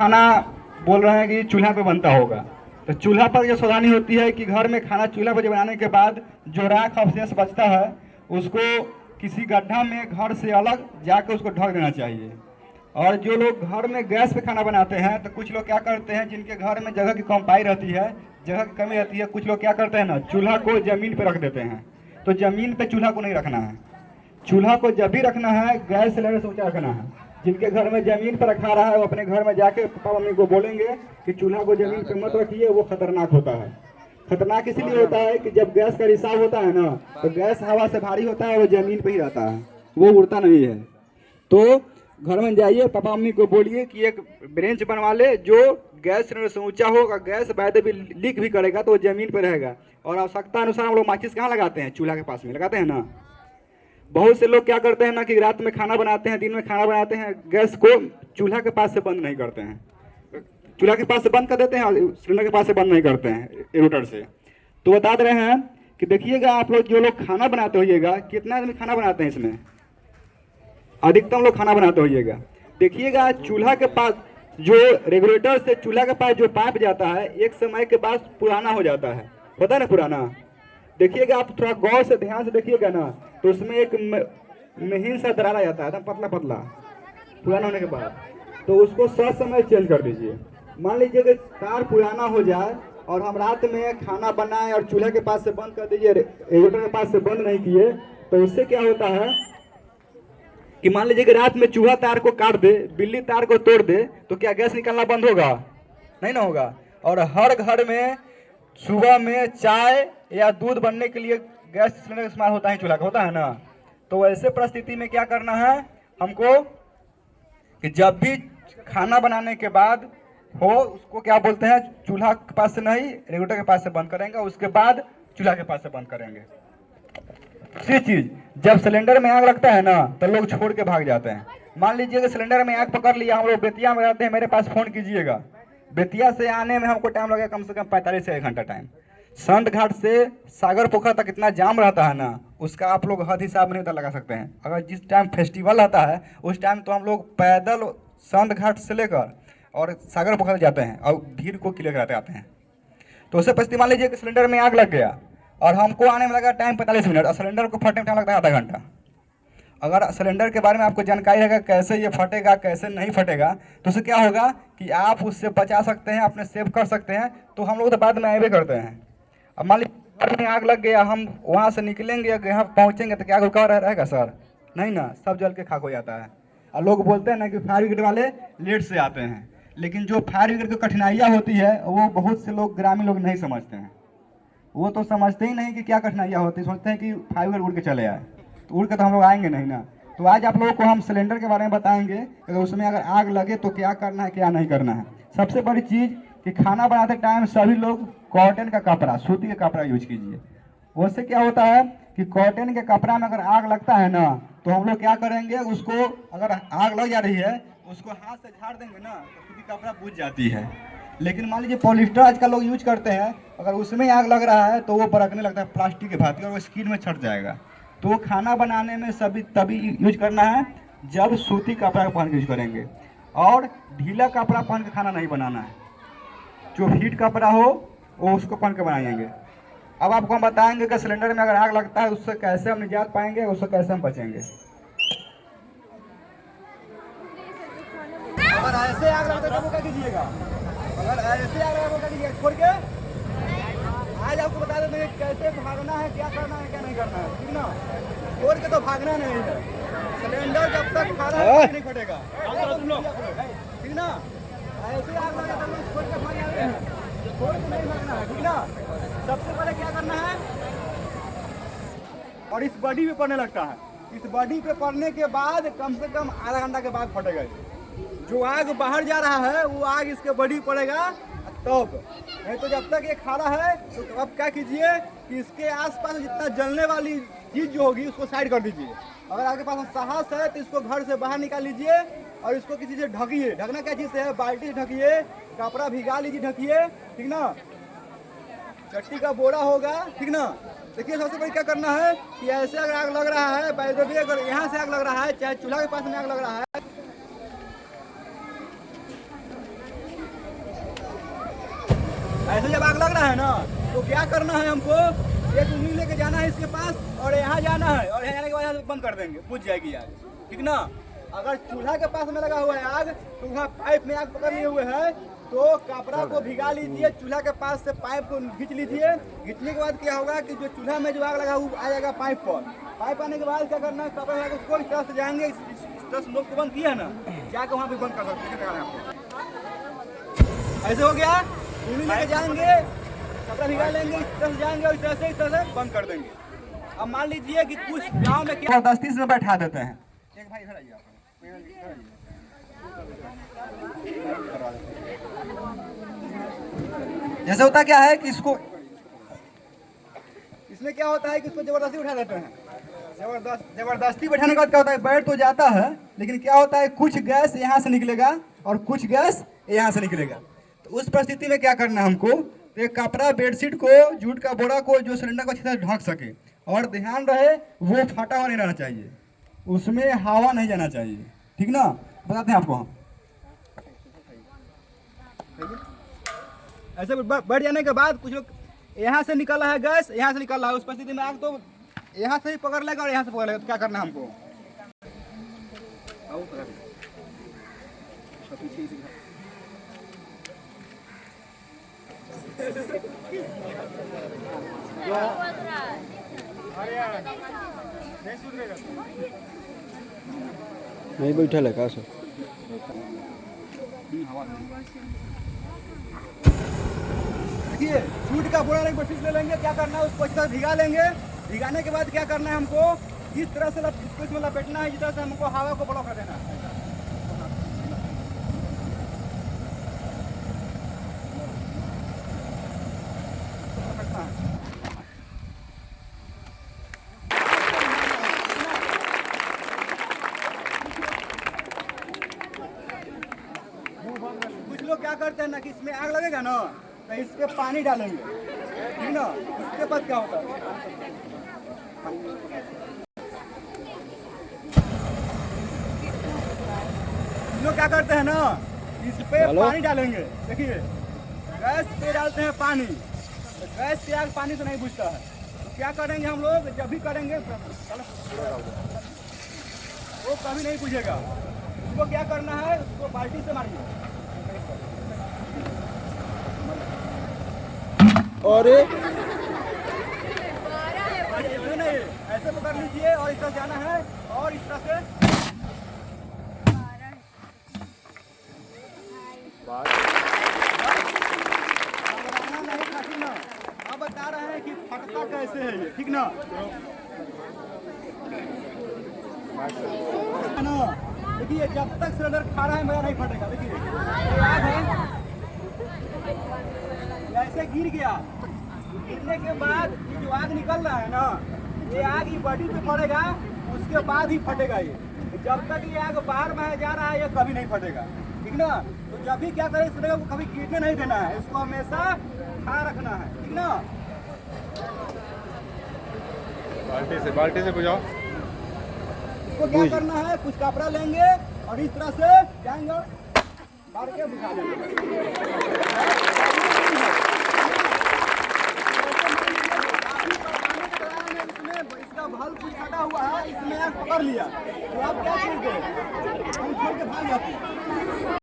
खाना बोल रहे हैं कि चूल्हा पे बनता होगा, तो चूल्हा पर यह सावधानी होती है कि घर में खाना चूल्हा पर बनाने के बाद जो राख अवशेष बचता है उसको किसी गड्ढा में घर से अलग जाकर उसको ढक देना चाहिए। और जो लोग घर में गैस पे खाना बनाते हैं, तो कुछ लोग क्या करते हैं, जिनके घर में जगह की कमपाई रहती है, जगह की कमी रहती है, कुछ लोग क्या करते हैं ना, चूल्हा को ज़मीन पर रख देते हैं। तो ज़मीन पे चूल्हा को नहीं रखना है। चूल्हा को जब भी रखना है गैस सिलेंडर से ऊंचा रखना है। जिनके घर में जमीन पर रखा रहा है वो अपने घर में जाके पापा मम्मी को बोलेंगे कि चूल्हा को जमीन पर मत रखिए, वो खतरनाक होता है। खतरनाक इसलिए होता है कि जब गैस का रिसाव होता है ना, तो गैस हवा से भारी होता है, वो जमीन पर ही रहता है, वो उड़ता नहीं है। तो घर में जाइए, पापा मम्मी को बोलिए कि एक ब्रेंच बनवा ले जो गैस सिलेंडर से ऊंचा होगा, गैस बाय भी लीक भी करेगा तो वो जमीन पर रहेगा। और आवश्यकता अनुसार हम लोग माचिस कहाँ लगाते हैं, चूल्हा के पास में लगाते हैं ना। बहुत से लोग क्या करते हैं ना कि रात में खाना बनाते हैं, दिन में खाना बनाते हैं, गैस को चूल्हा के पास से बंद नहीं करते हैं, चूल्हा के पास से बंद कर देते हैं और सिलेंडर के पास से बंद नहीं करते हैं इन्वर्टर से। तो बता दे रहे हैं कि देखिएगा आप लोग जो लोग खाना बनाते होइएगा, कितना आदमी खाना बनाते हैं इसमें, अधिकतम लोग खाना बनाते होइएगा। देखिएगा चूल्हा के पास जो रेगुलेटर से चूल्हा के पास जो पाइप जाता है, एक समय के बाद पुराना हो जाता है, पता है ना पुराना। देखिएगा आप थोड़ा गौर से ध्यान से देखिएगा ना, तो उसमें एक महीन सा दरार आ जाता है, एकदम पतला पतला पुराना होने के बाद। तो उसको सब समय चेंज कर दीजिए। मान लीजिए कि तार पुराना हो जाए और हम रात में खाना बनाए और चूल्हे के पास से बंद कर दीजिए, रेगुलेटर के पास से बंद नहीं किए, तो उससे क्या होता है कि मान लीजिए कि रात में चूहा तार को काट दे, बिल्ली तार को तोड़ दे, तो क्या गैस निकलना बंद होगा? नहीं ना होगा। और हर घर में सुबह में चाय या दूध बनने के लिए गैस सिलेंडर इस्तेमाल होता है, चूल्हा का होता है ना। तो ऐसे परिस्थिति में क्या करना है हमको कि जब भी खाना बनाने के बाद हो, उसको क्या बोलते हैं, चूल्हा के पास से नहीं रेगुलेटर के पास से बंद करेंगे, उसके बाद चूल्हा के पास से बंद करेंगे। दूसरी चीज, जब सिलेंडर में आग लगता है ना तो लोग छोड़ के भाग जाते हैं। मान लीजिए कि सिलेंडर में आग पकड़ लिया, हम लोग बेतिया में रहते हैं, मेरे पास फोन कीजिएगा, बेतिया से आने में हमको टाइम लगेगा कम से कम 45 से 1 घंटा टाइम। संत घाट से सागर पोखर तक इतना जाम रहता है ना, उसका आप लोग हद हिसाब नहीं लगा सकते हैं। अगर जिस टाइम फेस्टिवल रहता है उस टाइम तो हम लोग पैदल संत घाट से लेकर और सागर पोखर जाते हैं और भीड़ को क्लियर कराते आते हैं। तो उससे परिस्थिति मान लीजिए कि सिलेंडर में आग लग गया और हमको आने में लगा टाइम 45 मिनट और सिलेंडर को फटने में टाइम लगता है आधा घंटा। अगर सिलेंडर के बारे में आपको जानकारी रहेगा कैसे ये फटेगा कैसे नहीं फटेगा, तो उससे क्या होगा कि आप उससे बचा सकते हैं, अपने सेव कर सकते हैं। तो हम लोग तो बाद में आए करते हैं। अब मान लीजिए घर में आग लग गया, हम वहाँ से निकलेंगे यहाँ पहुँचेंगे तो क्या रुका रहेगा सर? नहीं ना, सब जल के खाक हो जाता है। और लोग बोलते हैं ना कि फायर ब्रिगेड वाले लेट से आते हैं, लेकिन जो फायर ब्रिगेड की कठिनाइयाँ होती है वो बहुत से लोग ग्रामीण लोग नहीं समझते हैं। वो तो समझते ही नहीं कि क्या कठिनाइयाँ होती है, सोचते हैं कि फायर ब्रिगेड उड़ के चले आए, तो उड़ के तो हम लोग आएंगे नहीं ना। तो आज आप लोगों को हम सिलेंडर के बारे में बताएंगे, अगर उसमें अगर आग लगे तो क्या करना है क्या नहीं करना है। सबसे बड़ी चीज़ कि खाना बनाते टाइम सभी लोग कॉटन का कपड़ा, सूती का कपड़ा यूज कीजिए। उससे क्या होता है कि कॉटन के कपड़ा में अगर आग लगता है ना, तो हम लोग क्या करेंगे, उसको अगर आग लग जा रही है उसको हाथ से झाड़ देंगे ना तो सूती कपड़ा बुझ जाती है। लेकिन मान लीजिए पॉलिस्टर आजकल लोग यूज करते हैं, अगर उसमें आग लग रहा है तो वो बरकने लगता है प्लास्टिक के भांति और वो स्किन में छट जाएगा। तो खाना बनाने में सभी तभी यूज करना है जब सूती कपड़ा पहन के यूज करेंगे, और ढीला कपड़ा पहन के खाना नहीं बनाना है। जो हीट कपड़ा हो वो उसको पहन के बनाएंगे। अब आपको हम बताएंगे कि सिलेंडर में अगर आग लगता है उससे कैसे हम निजात पाएंगे, उससे कैसे हम बचेंगे। अगर ऐसे आग लगता है तो क्या कीजिएगा, अगर ऐसे आग लगा कीजिएगा छोड़ के। आज आपको बता देते हैं कैसे भागना है, क्या करना है क्या नहीं करना है, ठीक ना। छोड़ के तो भागना नहीं है, सिलेंडर जब तक खाना है नहीं फटेगा, ठीक ना। ऐसे आग लगा तो छोड़ के भाग जाते हैं, छोड़ के नहीं भागना है, ठीक ना। सबसे पहले क्या करना है, और इस बॉडी पे पड़ने लगता है, इस बॉडी पे पड़ने के बाद कम से कम आधा घंटा के बाद फटेगा। जो आग बाहर जा रहा है वो आग इसके बॉडी पड़ेगा तब, नहीं तो जब तक ये खड़ा है तो अब क्या कीजिए कि इसके आसपास जितना जलने वाली चीज जो होगी उसको साइड कर दीजिए। अगर आपके पास साहस है तो इसको घर से बाहर निकाल लीजिए और इसको किसी से ढकिए। ढकना क्या चीज से है, बाल्टी से ढकिए, कपड़ा भिगा लीजिए, ढकिए, ठीक ना। चट्टी का बोरा होगा, ठीक ना। देखिए सबसे पहले क्या करना है कि ऐसे अगर आग लग रहा है, अगर यहाँ से आग लग रहा है, चाहे चूल्हा के पास में आग लग रहा है, जब आग लग रहा है ना तो क्या करना है हमको, एक उंगली लेके जाना है इसके पास और यहाँ जाना है, और यहाँ जाने के बाद यहाँ से बंद कर देंगे, बुझ जाएगी आग, ठीक ना। अगर चूल्हा के पास में लगा हुआ है आग तो वहाँ पाइप में आग पकड़ लिए हुए है तो कपड़ा को भिगा लीजिए, चूल्हा के पास से पाइप को खींच लीजिए। खींचने के बाद क्या होगा कि जो चूल्हा में जो आग लगा वो आ जाएगा पाइप पर। पाइप आने के बाद क्या करना है, कपड़ा लगा उसको इस तरह से जाएंगे, इस तरह से लोग को बंद किया ना, जाकर वहाँ पे बंद कर सकते हैं। ऐसे हो गया, उंगली लेके जाएंगे, कपड़ा भिगा लेंगे, इस तरह से जाएंगे और इस तरह से बंद कर देंगे। अब मान लीजिए कि कुछ गाँव में क्या 10-30 में बैठा देते हैं। एक भाई इधर आइए, जैसे होता क्या है कि इसको, इसमें क्या होता है कि इसको जबरदस्ती उठा देते हैं। जबरदस्ती बैठाने के बाद क्या होता है, बैठ तो जाता है लेकिन क्या होता है कुछ गैस यहाँ से निकलेगा और कुछ गैस यहाँ से निकलेगा। तो उस परिस्थिति में क्या करना है हमको, तो एक कपड़ा बेडशीट को, जूट का बोरा को जो सिलेंडर को अच्छी तरह ढक सके, और ध्यान रहे वो फटा हुआ नहीं रहना चाहिए, उसमें हवा नहीं जाना चाहिए, ठीक ना। बताते हैं आपको हम, ऐसे बढ़ जाने के बाद कुछ लोग यहाँ से निकल रहा है गैस, यहाँ से निकल रहा है, उस परिस्थिति में आग तो यहाँ से ही पकड़ लेगा और यहाँ से पकड़ लेगा। तो क्या करना है हमको, नहीं बैठा है का सर, देखिए जूट का बोरा ले लेंगे, क्या करना है उसको अच्छी तरह भिगा लेंगे। भिगाने के बाद क्या करना है हमको, इस तरह से इसको इसमें लपेटना है, जिस तरह से हमको हवा को ब्लॉक कर देना है। कुछ लोग क्या करते हैं ना कि इसमें आग लगेगा ना तो इस पे पानी डालेंगे, ठीक ना। उसके बाद क्या होता है, लोग क्या करते हैं ना, इस पे पानी डालेंगे। देखिए गैस पे डालते हैं पानी, तो गैस पे आग पानी से नहीं बुझता है। तो क्या करेंगे हम लोग, जब भी करेंगे वो कभी नहीं बुझेगा। उसको क्या करना है, उसको बाल्टी से मारिए और नहीं, ऐसे पकड़ लीजिए और इस तरह जाना है और इस तरह से नहीं खाती ना। अब बता रहे हैं कि फटता कैसे है ये, ठीक ना। देखिए जब तक सिलेंडर खा रहा है मेरा नहीं फटेगा। देखिए आग है, ऐसे गिर गया, गिरने के बाद जो आग निकल रहा है ना, ये आग ही बॉडी पे पड़ेगा, उसके बाद ही फटेगा ये। जब तक ये आग बाहर में जा रहा है ये कभी नहीं फटेगा, ठीक ना। तो जब भी क्या करें, सिलेंडर को कभी गिरने नहीं देना है, इसको हमेशा खड़ा रखना है, ठीक ना। बाल्टी से बुझाओ। इसको क्या करना है, कुछ कपड़ा लेंगे और इस तरह से जाएंगे मार के बुझा देंगे। इसका भल कुछ फटा हुआ है, इसमें आग पकड़ लिया तो आप क्या करेंगे, हम छोड़ के भाग जाते हैं।